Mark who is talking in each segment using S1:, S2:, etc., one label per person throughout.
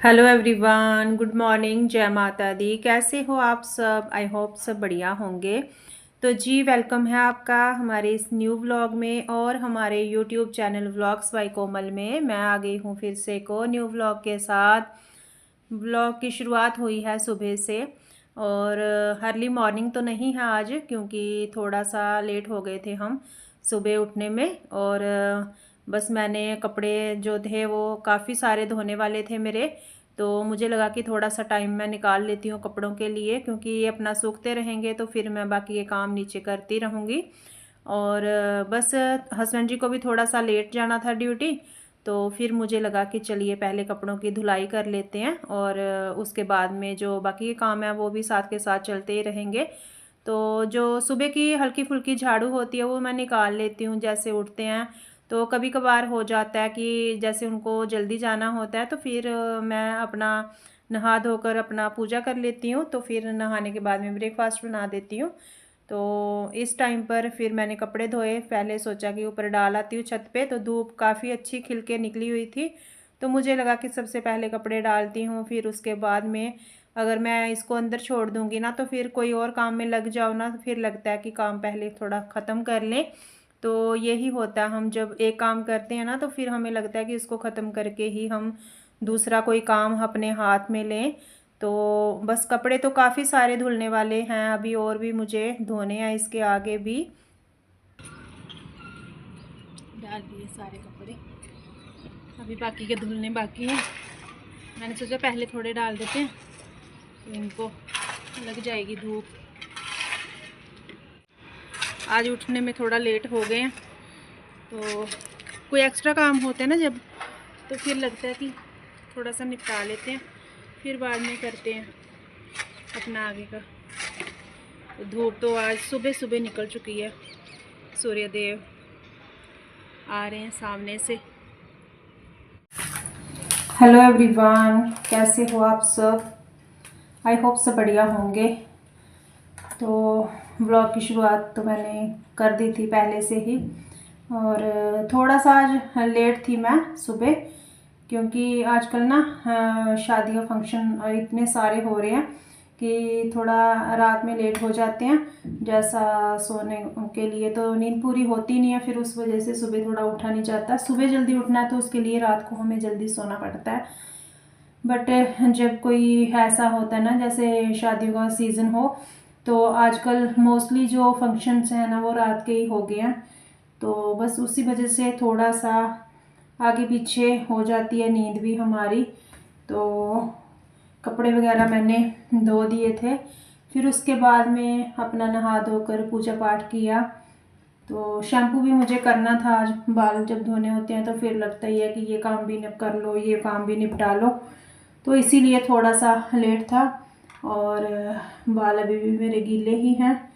S1: Hello everyone, good morning, जय माता दी। कैसे हो आप सब? आई होप सब बढ़िया होंगे। तो जी, वेलकम है आपका हमारे इस न्यू व्लॉग में और हमारे यूट्यूब चैनल व्लॉग्स बाय कोमल में। मैं आ गई हूँ फिर से एक और न्यू व्लॉग के साथ। व्लॉग की शुरुआत हुई है सुबह से और अर्ली मॉर्निंग तो नहीं है आज, क्योंकि थोड़ा सा लेट हो गए थे हम सुबह उठने में। और बस मैंने कपड़े जो थे वो काफ़ी सारे धोने वाले थे मेरे, तो मुझे लगा कि थोड़ा सा टाइम मैं निकाल लेती हूँ कपड़ों के लिए, क्योंकि ये अपना सूखते रहेंगे तो फिर मैं बाकी ये काम नीचे करती रहूँगी। और बस हस्बैंड जी को भी थोड़ा सा लेट जाना था ड्यूटी, तो फिर मुझे लगा कि चलिए पहले कपड़ों की धुलाई कर लेते हैं और उसके बाद में जो बाकी के काम है वो भी साथ के साथ चलते ही रहेंगे। तो जो सुबह की हल्की फुल्की झाड़ू होती है वो मैं निकाल लेती हूँ जैसे उठते हैं। तो कभी कभार हो जाता है कि जैसे उनको जल्दी जाना होता है तो फिर मैं अपना नहा धोकर अपना पूजा कर लेती हूँ, तो फिर नहाने के बाद में ब्रेकफास्ट बना देती हूँ। तो इस टाइम पर फिर मैंने कपड़े धोए, पहले सोचा कि ऊपर डाल आती हूँ छत पे, तो धूप काफ़ी अच्छी खिल के निकली हुई थी, तो मुझे लगा कि सबसे पहले कपड़े डालती हूँ, फिर उसके बाद में अगर मैं इसको अंदर छोड़ दूँगी ना तो फिर कोई और काम में लग जाओ ना, तो फिर लगता है कि काम पहले थोड़ा ख़त्म कर लें। तो यही होता है, हम जब एक काम करते हैं ना तो फिर हमें लगता है कि इसको ख़त्म करके ही हम दूसरा कोई काम अपने हाथ में लें। तो बस कपड़े तो काफ़ी सारे धुलने वाले हैं अभी, और भी मुझे धोने हैं इसके आगे भी। डाल दिए सारे कपड़े, अभी बाकी के धुलने बाकी हैं। मैंने सोचा पहले थोड़े डाल देते हैं तो इनको लग जाएगी धूप। आज उठने में थोड़ा लेट हो गए हैं, तो कोई एक्स्ट्रा काम होता है ना जब, तो फिर लगता है कि थोड़ा सा निपटा लेते हैं, फिर बाद में करते हैं अपना आगे का। तो धूप तो आज सुबह सुबह निकल चुकी है, सूर्यदेव आ रहे हैं सामने से। हेलो एवरीवन, कैसे हो आप सब? आई होप सब बढ़िया होंगे। तो व्लॉग की शुरुआत तो मैंने कर दी थी पहले से ही, और थोड़ा सा आज लेट थी मैं सुबह, क्योंकि आजकल ना शादियाँ फंक्शन इतने सारे हो रहे हैं कि थोड़ा रात में लेट हो जाते हैं जैसा सोने के लिए, तो नींद पूरी होती नहीं है, फिर उस वजह से सुबह थोड़ा उठा नहीं जाता। सुबह जल्दी उठना है तो उसके लिए रात को हमें जल्दी सोना पड़ता है। बट जब कोई ऐसा होता है ना जैसे शादियों का सीज़न हो, तो आजकल मोस्टली जो फंक्शंस हैं ना वो रात के ही हो गए हैं, तो बस उसी वजह से थोड़ा सा आगे पीछे हो जाती है नींद भी हमारी। तो कपड़े वगैरह मैंने धो दिए थे, फिर उसके बाद में अपना नहा धोकर पूजा पाठ किया। तो शैम्पू भी मुझे करना था आज, बाल जब धोने होते हैं तो फिर लगता ही है कि ये काम भी कर लो, ये काम भी निपटा लो, तो इसीलिए थोड़ा सा लेट था। और बाल अभी भी मेरे गीले ही हैं,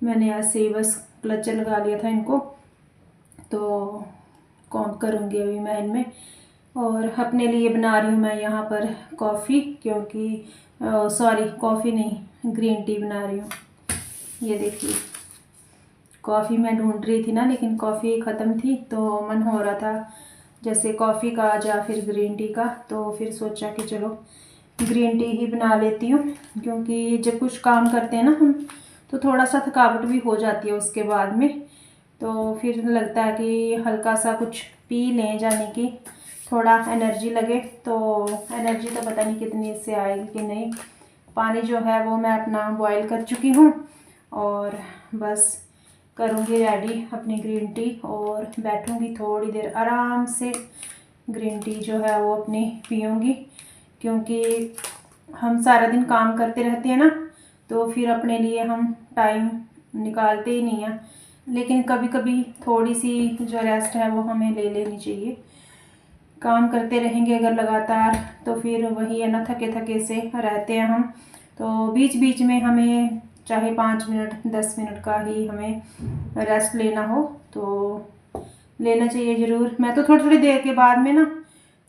S1: मैंने ऐसे ही बस क्लचर लगा लिया था इनको, तो कॉम्ब करूँगी अभी मैं इनमें। और अपने लिए बना रही हूँ मैं यहाँ पर कॉफ़ी, क्योंकि सॉरी कॉफ़ी नहीं, ग्रीन टी बना रही हूँ। ये देखिए, कॉफ़ी मैं ढूंढ रही थी ना, लेकिन कॉफ़ी ख़त्म थी, तो मन हो रहा था जैसे कॉफ़ी का या फिर ग्रीन टी का, तो फिर सोचा कि चलो ग्रीन टी ही बना लेती हूँ, क्योंकि जब कुछ काम करते हैं ना हम तो थोड़ा सा थकावट भी हो जाती है उसके बाद में, तो फिर लगता है कि हल्का सा कुछ पी लें, जाने की थोड़ा एनर्जी लगे। तो एनर्जी तो पता नहीं कितनी इससे आएगी कि नहीं। पानी जो है वो मैं अपना बॉईल कर चुकी हूँ और बस करूँगी रेडी अपनी ग्रीन टी और बैठूँगी थोड़ी देर आराम से, ग्रीन टी जो है वो अपनी पीऊँगी, क्योंकि हम सारा दिन काम करते रहते हैं ना, तो फिर अपने लिए हम टाइम निकालते ही नहीं हैं। लेकिन कभी कभी थोड़ी सी जो रेस्ट है वो हमें ले लेनी चाहिए। काम करते रहेंगे अगर लगातार तो फिर वही है ना, थके थके से रहते हैं हम। तो बीच बीच में हमें चाहे 5 मिनट 10 मिनट का ही हमें रेस्ट लेना हो तो लेना चाहिए ज़रूर। मैं तो थोड़ी थोड़ी देर के बाद में ना,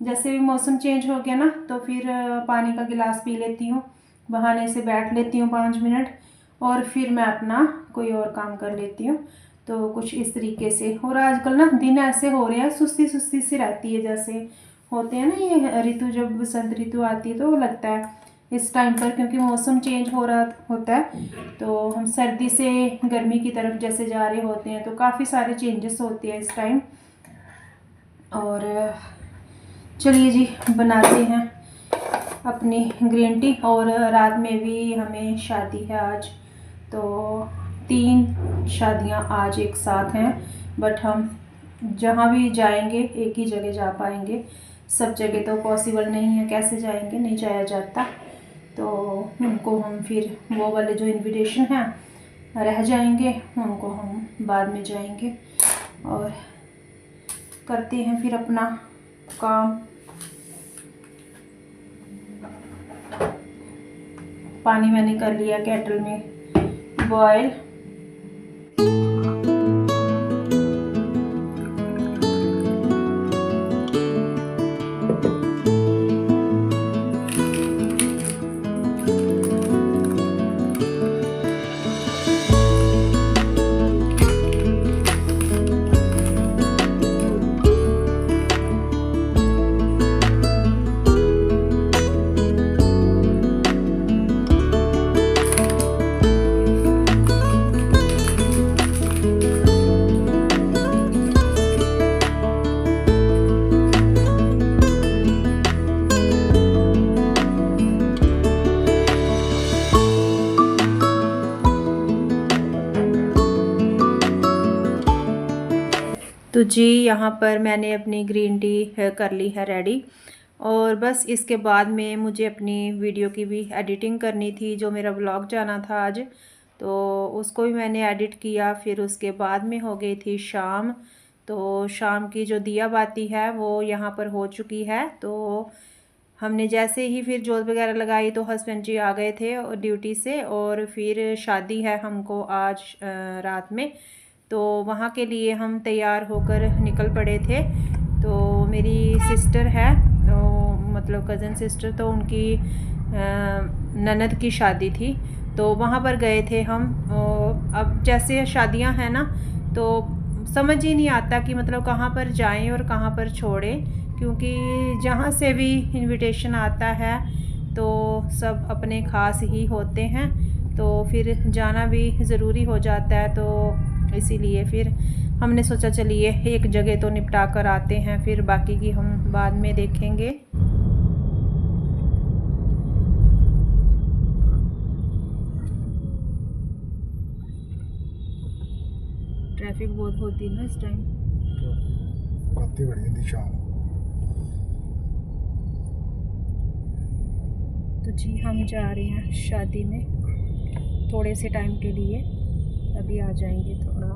S1: जैसे भी मौसम चेंज हो गया ना, तो फिर पानी का गिलास पी लेती हूँ, बहाने से बैठ लेती हूँ 5 मिनट, और फिर मैं अपना कोई और काम कर लेती हूँ। तो कुछ इस तरीके से। और आजकल ना दिन ऐसे हो रहे हैं, सुस्ती सुस्ती सी रहती है, जैसे होते हैं ना ये ऋतु, जब बसंत ऋतु आती है तो लगता है इस टाइम पर, क्योंकि मौसम चेंज हो रहा होता है तो हम सर्दी से गर्मी की तरफ जैसे जा रहे होते हैं, तो काफ़ी सारे चेंजेस होते हैं इस टाइम। और चलिए जी बनाते हैं अपनी ग्रीन टी। और रात में भी हमें शादी है आज, तो 3 शादियां आज एक साथ हैं, बट हम जहाँ भी जाएंगे एक ही जगह जा पाएंगे, सब जगह तो पॉसिबल नहीं है, कैसे जाएंगे, नहीं जाया जाता। तो उनको हम फिर वो वाले जो इनविटेशन हैं रह जाएंगे, उनको हम बाद में जाएंगे और करते हैं फिर अपना काम। पानी मैंने कर लिया केटल में बॉयल। तो जी यहाँ पर मैंने अपनी ग्रीन टी कर ली है रेडी, और बस इसके बाद में मुझे अपनी वीडियो की भी एडिटिंग करनी थी। जो मेरा व्लॉग जाना था आज, तो उसको भी मैंने एडिट किया। फिर उसके बाद में हो गई थी शाम, तो शाम की जो दिया बाती है वो यहाँ पर हो चुकी है। तो हमने जैसे ही फिर जोत वगैरह लगाई तो हस्बैंड जी आ गए थे ड्यूटी से, और फिर शादी है हमको आज रात में, तो वहाँ के लिए हम तैयार होकर निकल पड़े थे। तो मेरी सिस्टर है, तो मतलब कज़न सिस्टर, तो उनकी ननद की शादी थी, तो वहाँ पर गए थे हम। अब जैसे शादियाँ हैं ना, तो समझ ही नहीं आता कि मतलब कहाँ पर जाएं और कहाँ पर छोड़ें, क्योंकि जहाँ से भी इनविटेशन आता है तो सब अपने ख़ास ही होते हैं, तो फिर जाना भी ज़रूरी हो जाता है। तो इसीलिए फिर हमने सोचा चलिए एक जगह तो निपटा कर आते हैं, फिर बाकी की हम बाद में देखेंगे। ट्रैफिक बहुत होती है ना इस टाइम,
S2: राती बड़ी होती शाम।
S1: तो जी हम जा रहे हैं शादी में थोड़े से टाइम के लिए, अभी आ जाएंगे थोड़ा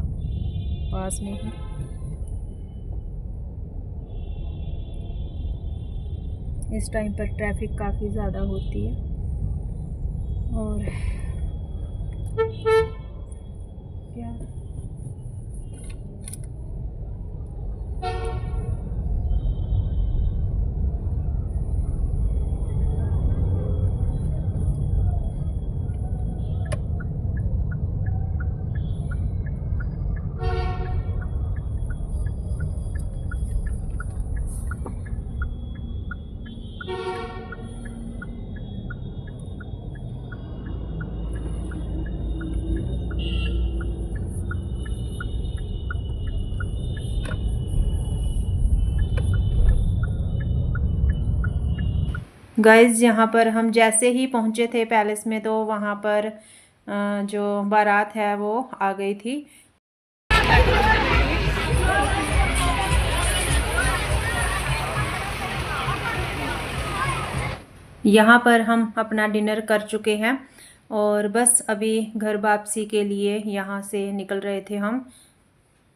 S1: पास में ही। इस टाइम पर ट्रैफिक काफ़ी ज़्यादा होती है। और क्या गाइस, यहाँ पर हम जैसे ही पहुँचे थे पैलेस में, तो वहाँ पर जो बारात है वो आ गई थी। यहाँ पर हम अपना डिनर कर चुके हैं और बस अभी घर वापसी के लिए यहाँ से निकल रहे थे हम।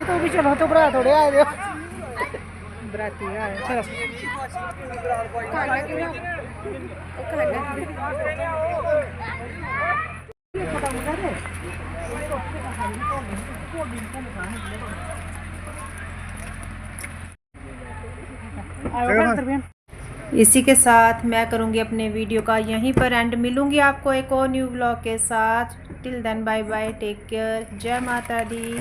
S2: तो भी चलो, तो बरा थोड़े आए थे
S1: बराती आए, चलो इसी के साथ मैं करूँगी अपने वीडियो का यहीं पर एंड। मिलूँगी आपको एक और न्यू ब्लॉग के साथ। Till then bye bye, take care, जय माता दी।